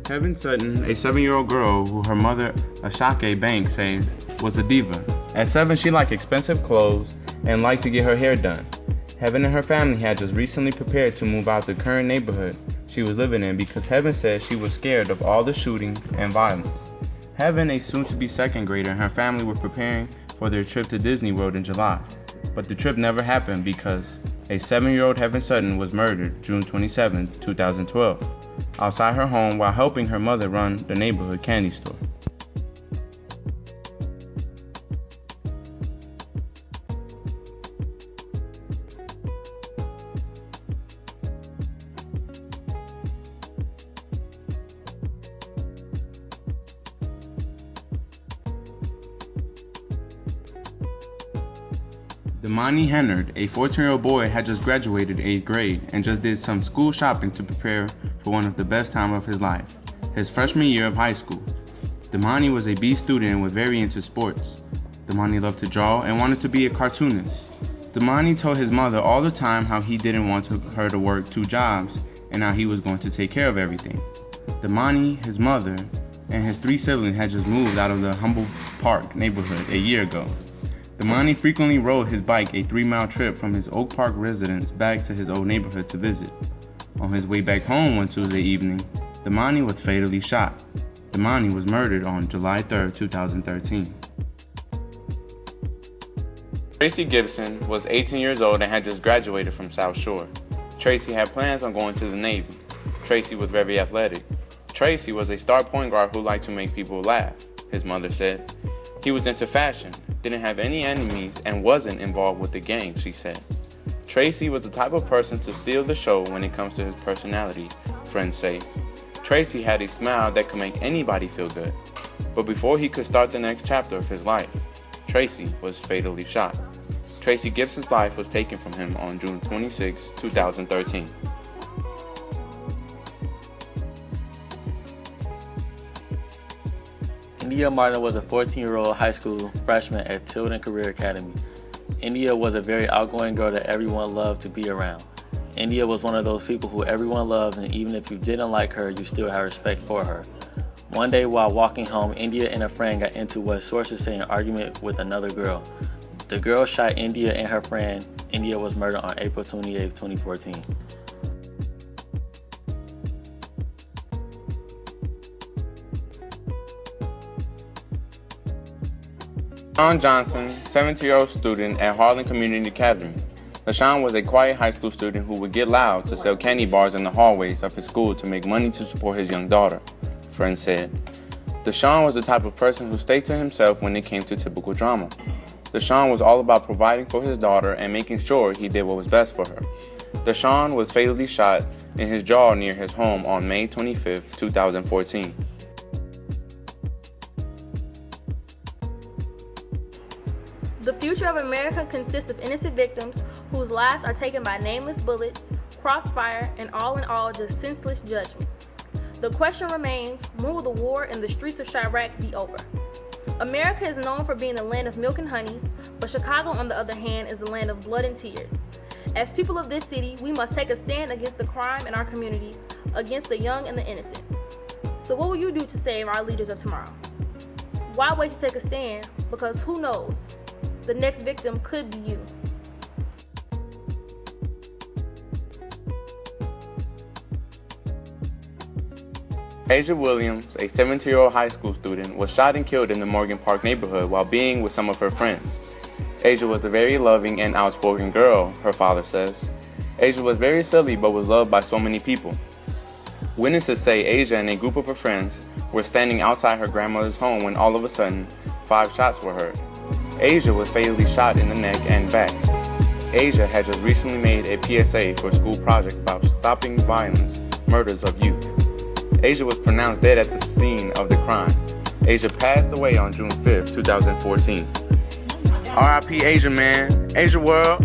Heaven Sutton, a 7-year-old girl who her mother, Ashake Banks, says was a diva. At 7, she liked expensive clothes and liked to get her hair done. Heaven and her family had just recently prepared to move out the current neighborhood she was living in because Heaven said she was scared of all the shooting and violence. Heaven, a soon-to-be second grader, and her family were preparing for their trip to Disney World in July. But the trip never happened because a 7-year-old Heaven Sutton was murdered June 27, 2012, outside her home while helping her mother run the neighborhood candy store. Damani Hennard, a 14-year-old boy, had just graduated 8th grade and just did some school shopping to prepare for one of the best times of his life, his freshman year of high school. Damani was a B student and was very into sports. Damani loved to draw and wanted to be a cartoonist. Damani told his mother all the time how he didn't want her to work 2 jobs and how he was going to take care of everything. Damani, his mother, and his 3 siblings had just moved out of the Humboldt Park neighborhood a year ago. Damani frequently rode his bike a 3-mile trip from his Oak Park residence back to his old neighborhood to visit. On his way back home one Tuesday evening, Damani was fatally shot. Damani was murdered on July 3, 2013. Tracy Gibson was 18 years old and had just graduated from South Shore. Tracy had plans on going to the Navy. Tracy was very athletic. Tracy was a star point guard who liked to make people laugh, his mother said. He was into fashion, didn't have any enemies, and wasn't involved with the gang, she said. Tracy was the type of person to steal the show when it comes to his personality, friends say. Tracy had a smile that could make anybody feel good. But before he could start the next chapter of his life, Tracy was fatally shot. Tracy Gibson's life was taken from him on June 26, 2013. India Martin was a 14-year-old high school freshman at Tilden Career Academy. India was a very outgoing girl that everyone loved to be around. India was one of those people who everyone loved, and even if you didn't like her, you still had respect for her. One day while walking home, India and a friend got into what sources say an argument with another girl. The girl shot India and her friend. India was murdered on April 28, 2014. LaShawn Johnson, 17-year-old student at Harlan Community Academy. LaShawn was a quiet high school student who would get loud to sell candy bars in the hallways of his school to make money to support his young daughter, friends said. LaShawn was the type of person who stayed to himself when it came to typical drama. LaShawn was all about providing for his daughter and making sure he did what was best for her. LaShawn was fatally shot in his jaw near his home on May 25, 2014. The future of America consists of innocent victims whose lives are taken by nameless bullets, crossfire, and all in all just senseless judgment. The question remains, when will the war in the streets of Chiraq be over? America is known for being the land of milk and honey, but Chicago, on the other hand, is the land of blood and tears. As people of this city, we must take a stand against the crime in our communities, against the young and the innocent. So what will you do to save our leaders of tomorrow? Why wait to take a stand? Because who knows? The next victim could be you. Asia Williams, a 17-year-old high school student, was shot and killed in the Morgan Park neighborhood while being with some of her friends. Asia was a very loving and outspoken girl, her father says. Asia was very silly but was loved by so many people. Witnesses say Asia and a group of her friends were standing outside her grandmother's home when all of a sudden, 5 shots were heard. Asia was fatally shot in the neck and back. Asia had just recently made a PSA for a school project about stopping violence, murders of youth. Asia was pronounced dead at the scene of the crime. Asia passed away on June 5, 2014. R.I.P. Asia, man. Asia world.